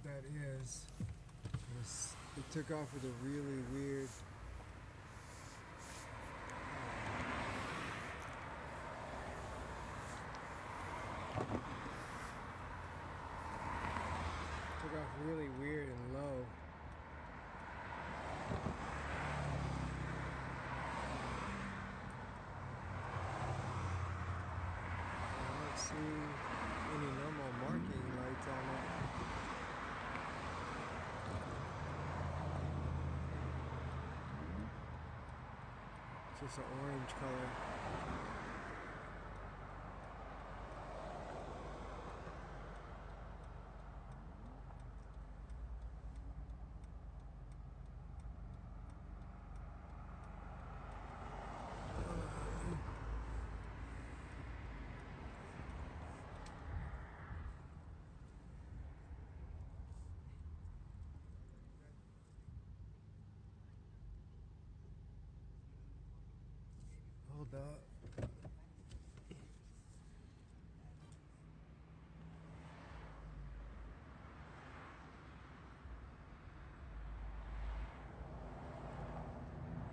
that is. It took off with a really weird really weird and low. I don't see any normal marking lights on it. It's just an orange color. Hold up.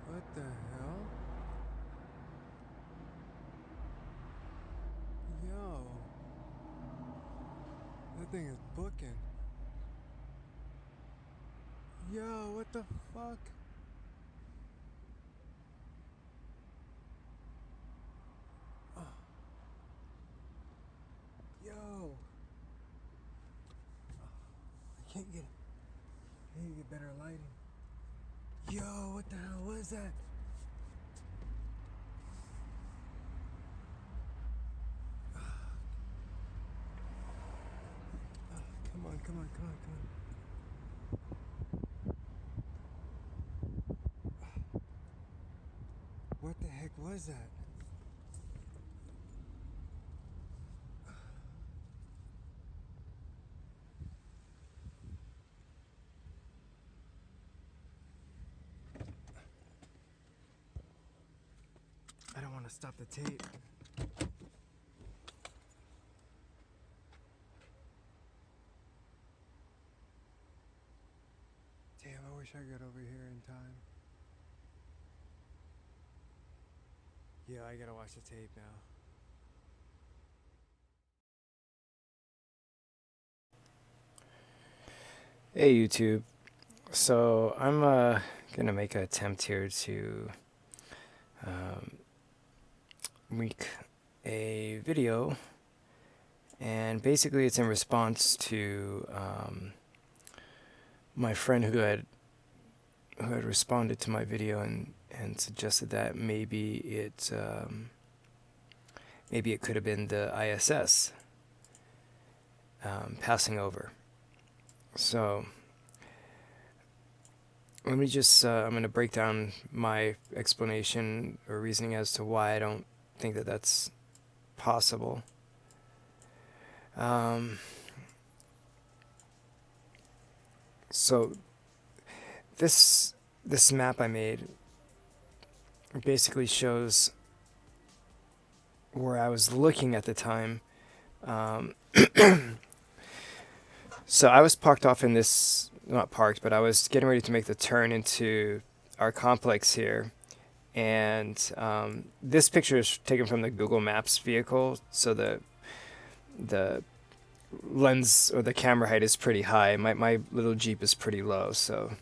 What the hell? Yo. That thing is booking. Yo, what the fuck? Yo. I can't get it. I need to get better lighting. Yo, what the hell was that? Come on, come on, come on, come on. What the heck was that? I don't want to stop the tape. Damn, I wish I got over here in time. Yeah, I gotta watch the tape now. Hey YouTube, so I'm gonna make an attempt here to make a video, and basically it's in response to my friend who had responded to my video and suggested that maybe it could have been the ISS passing over. So let me just, I'm going to break down my explanation or reasoning as to why I don't think that that's possible. So this map I made basically shows where I was looking at the time. So I was parked off in this, not parked, but I was getting ready to make the turn into our complex here. And this picture is taken from the Google Maps vehicle, so the lens or the camera height is pretty high. My little Jeep is pretty low, so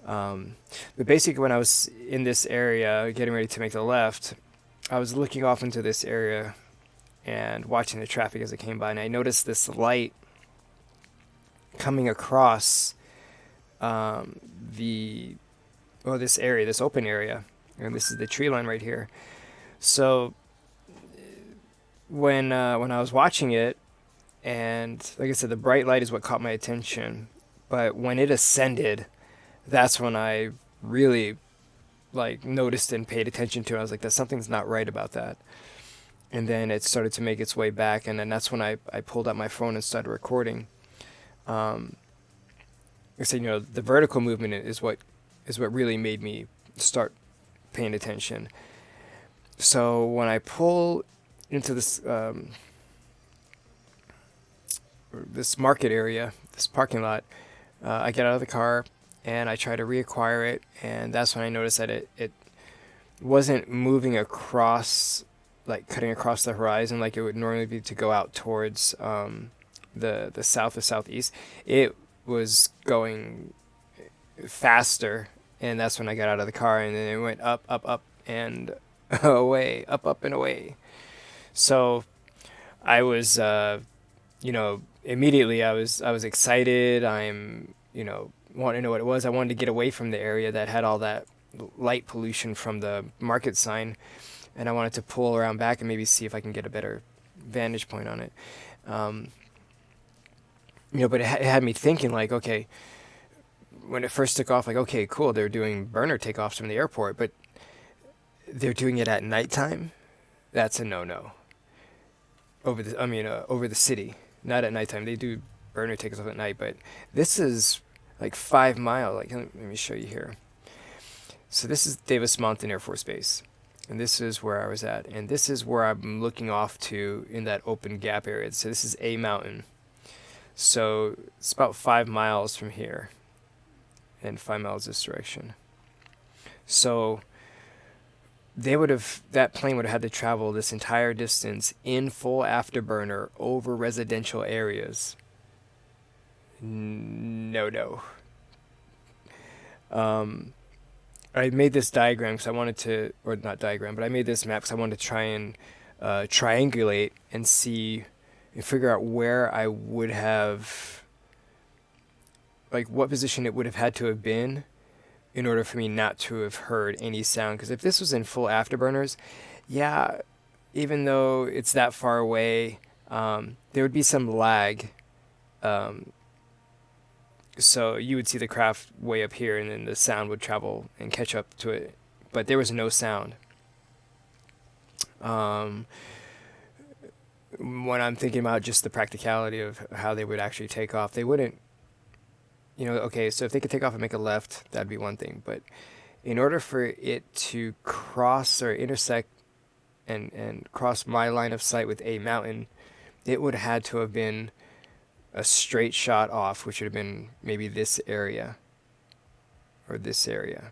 but basically when I was in this area getting ready to make the left, I was looking off into this area and watching the traffic as it came by, and I noticed this light coming across this area, this open area, and this is the tree line right here. So when I was watching it, and like I said, the bright light is what caught my attention, but when it ascended, that's when I really noticed and paid attention to it. I was like, something's not right about that. And then it started to make its way back, and then that's when I pulled out my phone and started recording. I said, the vertical movement is what really made me start paying attention. So when I pull into this this market area, this parking lot. I get out of the car and I try to reacquire it, and that's when I noticed that it wasn't moving across, like cutting across the horizon like it would normally be to go out towards the south or southeast. It was going faster, and that's when I got out of the car, and then it went up, up, up, and away, up, up, and away. So I was, immediately I was excited. I'm, wanting to know what it was. I wanted to get away from the area that had all that light pollution from the market sign, and I wanted to pull around back and maybe see if I can get a better vantage point on it. But it had me thinking, like, okay, when it first took off, like, okay, cool, they're doing burner takeoffs from the airport, but they're doing it at nighttime. That's a no-no. Over the city, not at nighttime. They do burner takeoffs at night, but this is like 5 miles. Like, let me show you here. So this is Davis Mountain Air Force Base, and this is where I was at, and this is where I'm looking off to in that open gap area. So this is A Mountain. So it's about 5 miles from here, and 5 miles this direction. So that plane would have had to travel this entire distance in full afterburner over residential areas. No. I made this diagram because I wanted to, or not diagram, but I made this map because I wanted to try and triangulate and see and figure out where I would have, like, what position it would have had to have been in order for me not to have heard any sound. Because if this was in full afterburners, yeah, even though it's that far away, there would be some lag. So you would see the craft way up here, and then the sound would travel and catch up to it. But there was no sound. When I'm thinking about just the practicality of how they would actually take off, they wouldn't, okay, so if they could take off and make a left, that'd be one thing. But in order for it to cross or intersect and cross my line of sight with A Mountain, it would have had to have been a straight shot off, which would have been maybe this area or this area.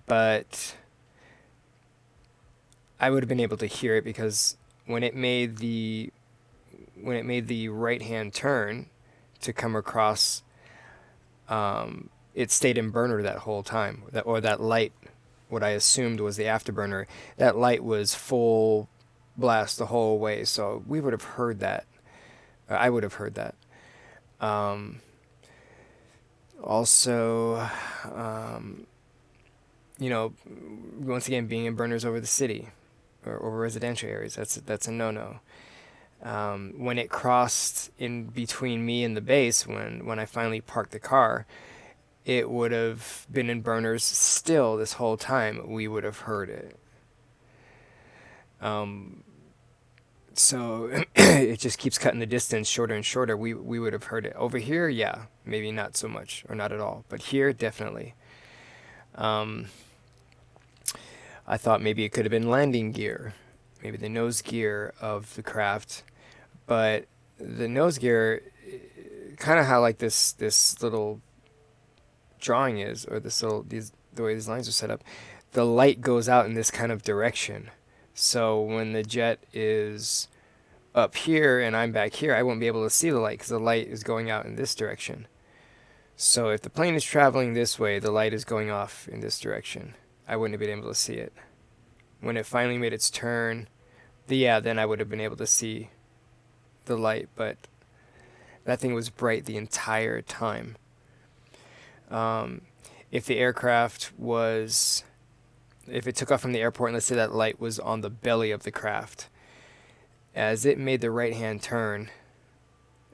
But I would have been able to hear it because when it made the right-hand turn to come across, it stayed in burner that whole time. That light, what I assumed was the afterburner, that light was full blast the whole way. So we would have heard that. I would have heard that. Also, once again, being in burners over the city or over residential areas, that's a no-no. When it crossed in between me and the base, when I finally parked the car, it would have been in burners still this whole time. We would have heard it. So it just keeps cutting the distance shorter and shorter. We would have heard it. Over here, yeah, maybe not so much or not at all. But here, definitely. I thought maybe it could have been landing gear, maybe the nose gear of the craft. But the nose gear, kind of how like this little drawing is, or the way these lines are set up, the light goes out in this kind of direction. So when the jet is up here and I'm back here, I won't be able to see the light because the light is going out in this direction. So if the plane is traveling this way, the light is going off in this direction. I wouldn't have been able to see it. When it finally made its turn, then I would have been able to see the light, but that thing was bright the entire time. If it took off from the airport, and let's say that light was on the belly of the craft, as it made the right-hand turn,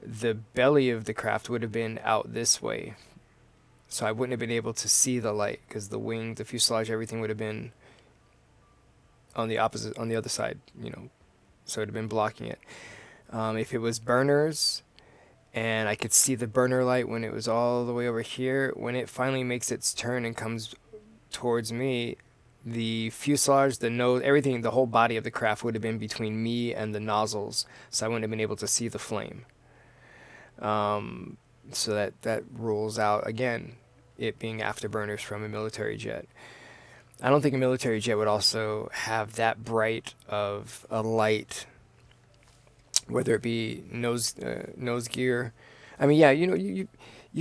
the belly of the craft would have been out this way. So I wouldn't have been able to see the light because the wing, the fuselage, everything would have been on the other side, so it would have been blocking it. If it was burners, and I could see the burner light when it was all the way over here, when it finally makes its turn and comes towards me, the fuselage, the nose, everything, the whole body of the craft would have been between me and the nozzles, so I wouldn't have been able to see the flame. So that rules out, again, it being afterburners from a military jet. I don't think a military jet would also have that bright of a light, whether it be nose gear. I mean, yeah, you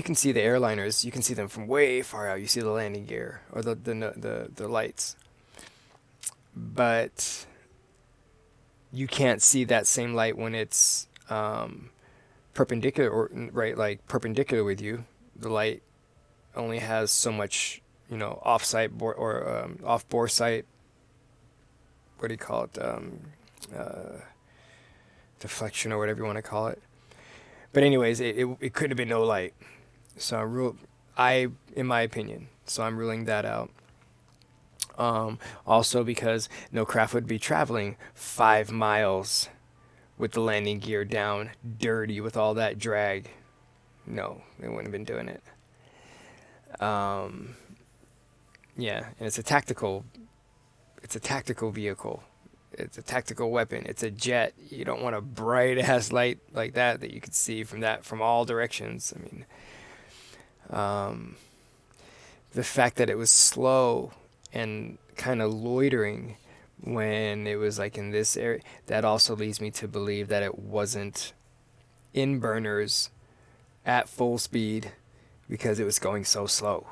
can see the airliners. You can see them from way far out. You see the landing gear or the lights, but you can't see that same light when it's perpendicular, or right, like perpendicular with you. The light only has so much, off-site or off-bore sight. What do you call it? Deflection or whatever you want to call it. But anyways, it could have been no light. So in my opinion, so I'm ruling that out. Also because no craft would be traveling 5 miles with the landing gear down, dirty with all that drag. No, they wouldn't have been doing it. Yeah, and it's a tactical vehicle. It's a tactical weapon. It's a jet. You don't want a bright ass light like that you could see from all directions. I mean, the fact that it was slow and kind of loitering when it was like in this area, that also leads me to believe that it wasn't in burners at full speed because it was going so slow.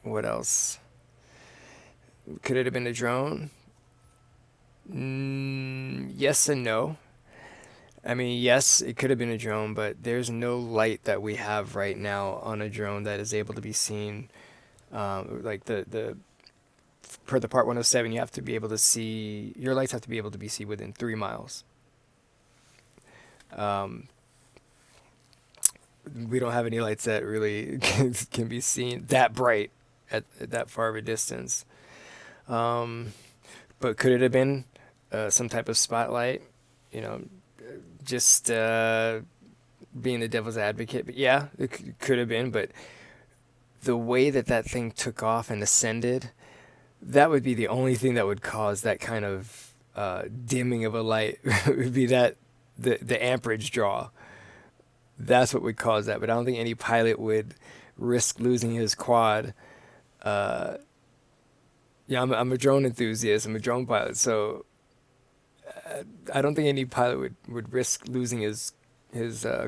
What else? Could it have been a drone? Yes and no. I mean, yes, it could have been a drone, but there's no light that we have right now on a drone that is able to be seen. Like the per the Part 107, you have to be able to see, your lights have to be able to be seen within 3 miles. We don't have any lights that really can be seen that bright at that far of a distance. But could it have been some type of spotlight? Just being the devil's advocate. But yeah, it could have been. But the way that thing took off and ascended, that would be the only thing that would cause that kind of dimming of a light. It would be that the amperage draw. That's what would cause that. But I don't think any pilot would risk losing his quad. Yeah, I'm a drone enthusiast. I'm a drone pilot, so I don't think any pilot would risk losing his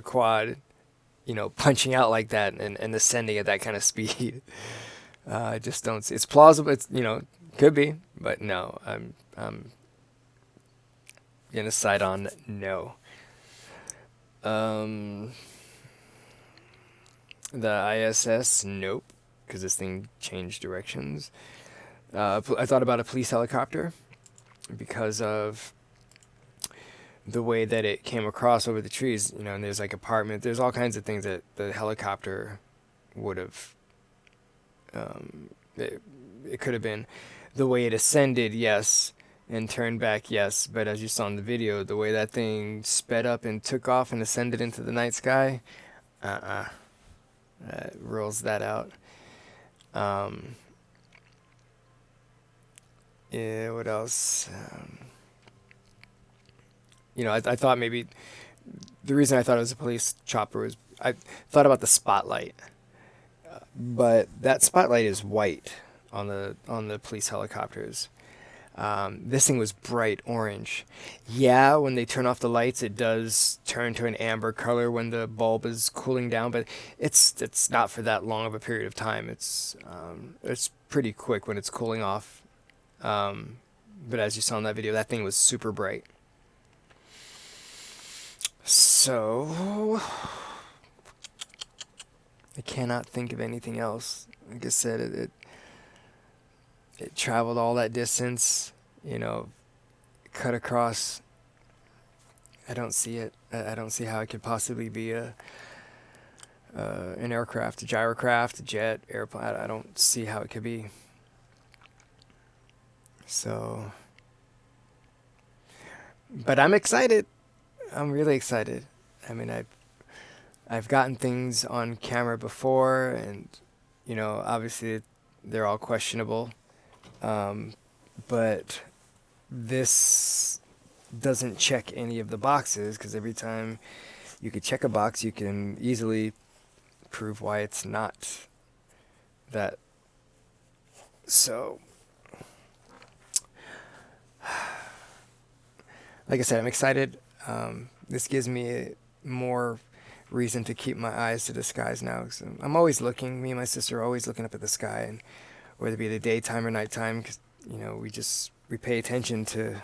quad, punching out like that and ascending at that kind of speed. I just don't see. It's plausible. It's could be, but no. I'm gonna side on no. The ISS, nope, because this thing changed directions. I thought about a police helicopter because of the way that it came across over the trees, and there's like apartment, there's all kinds of things that the helicopter would have, it could have been. The way it ascended, yes, and turned back, yes, but as you saw in the video, the way that thing sped up and took off and ascended into the night sky, rules that out. Yeah, what else? I thought maybe the reason I thought it was a police chopper was I thought about the spotlight, but that spotlight is white on the police helicopters. This thing was bright orange. Yeah, when they turn off the lights, it does turn to an amber color when the bulb is cooling down, but it's not for that long of a period of time. It's pretty quick when it's cooling off. But as you saw in that video, that thing was super bright. So I cannot think of anything else. Like I said, it traveled all that distance, cut across. I don't see it. I don't see how it could possibly be an aircraft, a gyrocraft, a jet, airplane. I don't see how it could be. So, but I'm excited. I'm really excited. I mean, I've gotten things on camera before, and obviously they're all questionable. But this doesn't check any of the boxes, because every time you could check a box, you can easily prove why it's not that. So, like I said, I'm excited. This gives me more reason to keep my eyes to the skies now. So I'm always looking. Me and my sister are always looking up at the sky, and whether it be the daytime or nighttime, 'cause, you know, we pay attention to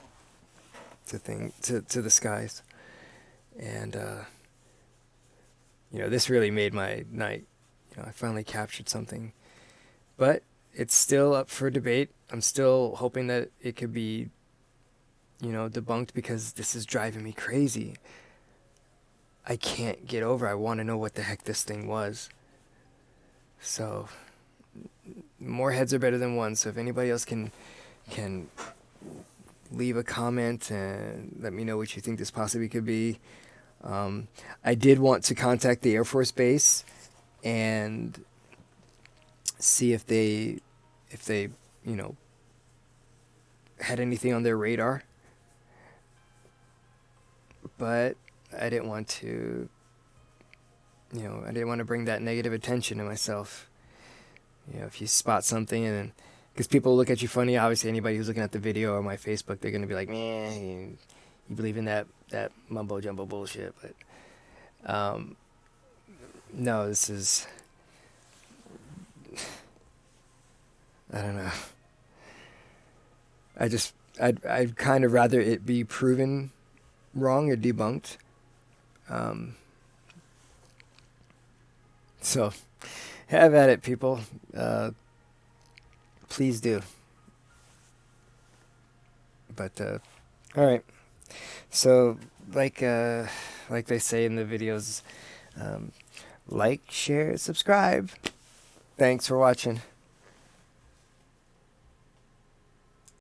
the skies, and you know, this really made my night. You know, I finally captured something, but it's still up for debate. I'm still hoping that it could be, you know, debunked, because this is driving me crazy. I can't get over. I want to know what the heck this thing was. So, more heads are better than one. So if anybody else can leave a comment and let me know what you think this possibly could be. I did want to contact the Air Force Base and see if they, you know, had anything on their radar. But I didn't want to, you know, I didn't want to bring that negative attention to myself. You know, if you spot something, and because people look at you funny, obviously anybody who's looking at the video or my Facebook, they're going to be like, man, you believe in that mumbo jumbo bullshit. But no, this is, I don't know. I'd kind of rather it be proven wrong or debunked. So have at it, people. Please do. But all right. So like they say in the videos, like, share, subscribe. Thanks for watching.